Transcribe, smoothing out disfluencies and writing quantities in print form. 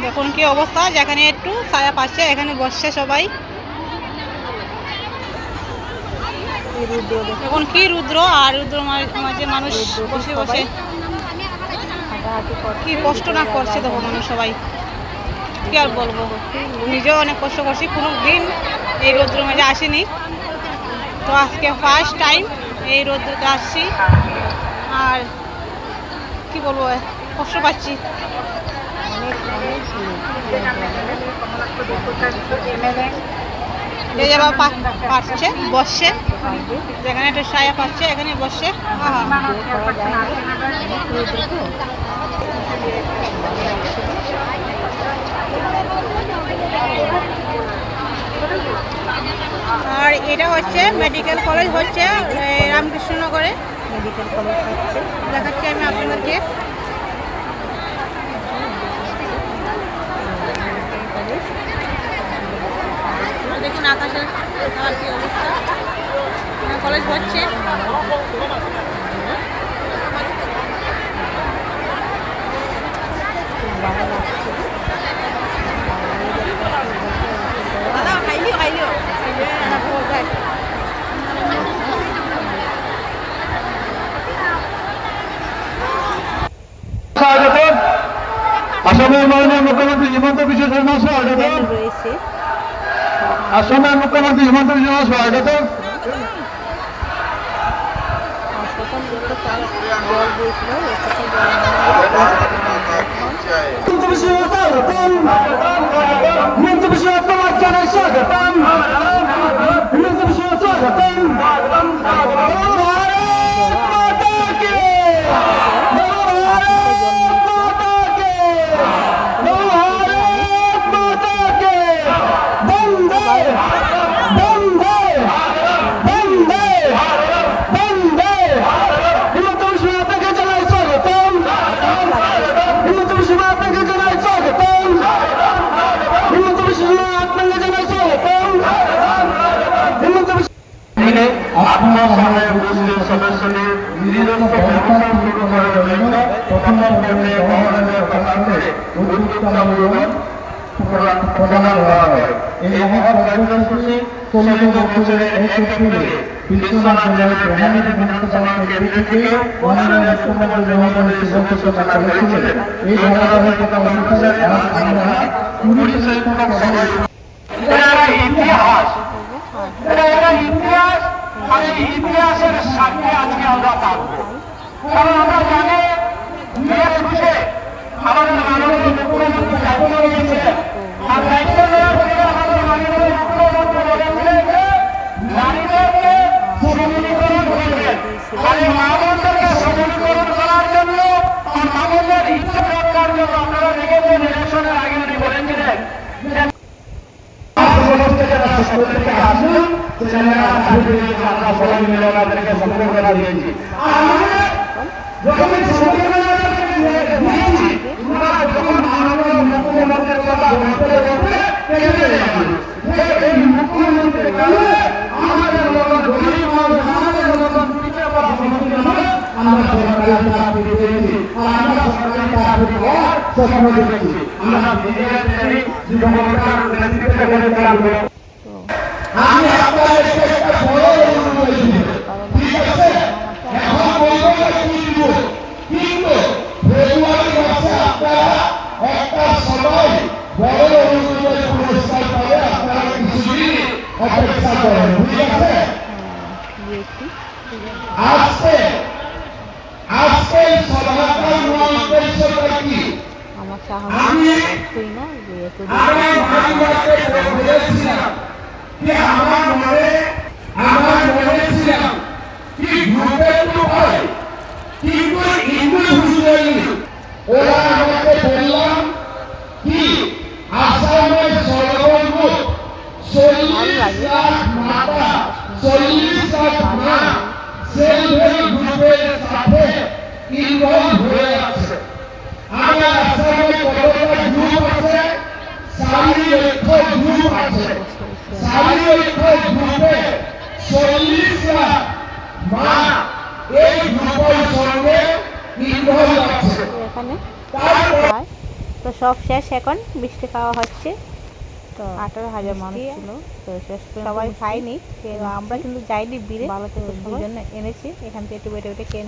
দেখুন কি অবস্থা, যেখানে একটু ছায়া পাচ্ছে এখানে বসছে সবাই। এখন কি রুদ্র আর রুদ্র মাঝে মানুষ বসে বসে কি কষ্ট না করছে দেখো মানুষ সবাই, কি আর বলবো। নিজেও অনেক কষ্ট করছি, কোনো দিন এই রৌদ্র মাঝে আসিনি, তো আজকে ফার্স্ট টাইম এই রৌদ্রতে আসছি। আর কি বলবো, কষ্ট পাচ্ছি। এই আবার পাচ্ছে বসছে, যেখানে একটা ছায়া পাচ্ছে এখানে বসছে। আর এটা হচ্ছে মেডিকেল কলেজ, হচ্ছে রামকৃষ্ণনগরে মেডিকেল কলেজ হচ্ছে, দেখাচ্ছি আমি আপনাদেরকে। দেখুন আকাশের কি অবস্থা, কলেজ হচ্ছে। আসামের মাননীয় মুখ্যমন্ত্রী হিমন্ত বিশ্ব শর্মা স্বাগত। আসামের মুখ্যমন্ত্রী হিমন্ত বিশ্ব শর্মা স্বাগত। হিমন্ত বিশ্ব তোমার জানাই স্বাগতম। হিমন্ত বিশ্ব স্বাগতম। আপনার সামনে উপস্থিত সদস্যদের নিজস্ব ব্যবস্থা শুরু করার জন্য প্রথম পর্বে মহারাজের কথা করে উদ্যোক্তামূলক প্রদান করা হয়। এই মহৎ কার্যসূচি ১৬ বছরের ১ এপ্রিলে বিশ্বনাথ জেলার প্রধানী বিধানসভা কেন্দ্র থেকে মাননীয় মুখ্যমন্ত্রী মহোদয় শুভ সূচনা করেছিলেন। এই ধারাবাহিকতা অনুসারে আমরা ২০ সংখ্যক সবাই ইতিহাস ইতিহাস আর এই ইতিহাসের সাথে আজকে আমরা থাকবো, কারণ আমরা জানি মে ২১ আমাদের মাননীয় মুখ্যমন্ত্রী দায়িত্ব নিয়েছিলেন। আর দায়িত্ব নেওয়ার পরে আমাদের মাননীয় মুখ্যমন্ত্রী বলেছিলেন যে নারীদেরকে সবলীকরণ করবেন। আর এই মা বোনদেরকে সবলীকরণ করার জন্য আর মা বোনদের ইচ্ছা রক্ষার জন্য আপনারা দেখেছেন ইলেকশনের আগে উনি বলেছিলেন আমরা সবাই মিলে ওনাদেরকে সম্পর্কটা দিয়েছি। যখন মাননীয় মুখ্যমন্ত্রীর কথা বলতে মুখ্যমন্ত্রী আমাদের মতন গরিব মানুষ, আমাদের মতন পিছিয়ে পড়া আমরা সরকারি চাকরি পেয়েছি। আর আমরা সরকারি চাকরি হওয়ার স্বপ্ন দেখেছি। আমরা বিজেপি যুবকতার নেতৃত্বে করে চালাবো। আমি আপনাদের একটা বড় অনুরোধ ছিল, ঠিক আছে? এখন বলবো না কিন্তু ফেব্রুয়ারি মাসে আপনারা একটা সবাই বড় অনুরোধের পুরস্কার পাবে। আপনারা কিছুদিন অপেক্ষা করেন, ঠিক আছে? আজকে সভাটা নয় উদ্দেশ্যটা কি? আমি বলেছিলাম कि আমার মনে ছিল কি গ্রুপে তো হয় কিন্তু ইন্ডিভিজুয়ালি ওরা আমাকে বললাম কি আসামের সর্বমোট 40 লাখ মাতা 40 লাখ মা সেলফ হেল্প গ্রুপের সাথে ইনভলভ হয়ে আছে। আমার আসামে কতটা গ্রুপ আছে? 4 লক্ষ গ্রুপ আছে। 4 লক্ষ গ্রুপে 40 লাখ মা এই দ্রব্যের সঙ্গে ইনভলভ আছে। এখানে খায়। তো সব শেষ, এখন মিষ্টি খাওয়া হচ্ছে। তো 18,000 মানুষ ছিল, তো শেষ সবাই খায়নি, আমরা কিন্তু যাইনি বীরে, ভালো থেকে দুজনে এনেছি এখান থেকে একটু বেটে বেটে খেয়ে